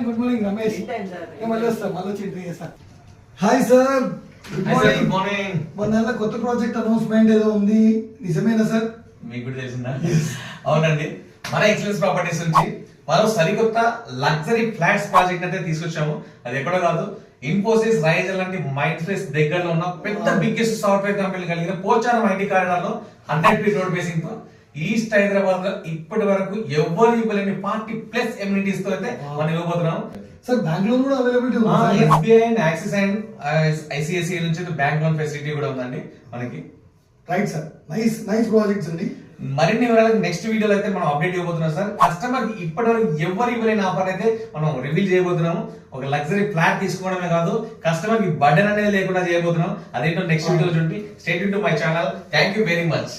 Good morning Ramesh. మళ్ళీ వస్తా, మళ్ళీ వచ్చి ఇంటర్వ్యూ చేస్తా. Hi sir, good morning. మొన్న కొత్త ప్రాజెక్ట్ అనౌన్స్మెంట్ ఏదో ఉంది, నిజమేనా సార్? మీకు కూడా తెలిసిందా? అవునండి, మన ఎక్సలెన్స్ ప్రాపర్టీస్ నుంచి మనం సరికొత్త లగ్జరీ ఫ్లాట్స్ ప్రాజెక్ట్ అయితే తీసుకొచ్చాము. అది ఎక్కడో కాదు, ఇన్ఫోసిస్, రైజర్ లాంటి మైండ్ స్పేస్ దగ్గరలో ఉన్న పెద్ద బిగ్గెస్ట్ సాఫ్ట్వేర్ కంపెనీ కలిగిన పోచారం ఐటీ కారిడార్ లో 100 ఫీట్ రోడ్ బేసింగ్ తో ఈస్ట్ హైదరాబాద్ లో ఇప్పటి వరకు ఎవరు ఇవ్వలేని 40+ ఎమ్యూనిటీస్ తో అయితే మనం ఇవ్వబోతున్నాం. సార్ బెంగళూరు కూడా అవైలబిలిటీ ఉంది. SBI and axis and ICICI నుంచి బ్యాంక్ లోన్ ఫెసిలిటీ కూడా ఉందండి మనకి. రైట్ సార్, నైస్ ప్రాజెక్ట్స్ అండి. మరిన్ని వివరాలకు నెక్స్ట్ వీడియోలో అయితే మనం అప్డేట్ ఇవ్వబోతున్నాం సార్. కస్టమర్ కి ఇప్పటి వరకు ఎవరు ఇవ్వలేని ఆఫర్ అయితే మనం రివీల్ చేయబోతున్నాము. ఒక లగ్జరీ ఫ్లాట్ తీసుకోవడమే కాదు, కస్టమర్ కి బర్డెన్ అనేది లేకుండా చేయబోతున్నాం. అదేంటో నెక్స్ట్ వీడియో చూడండి. Stay tune to my channel. Thank you very much.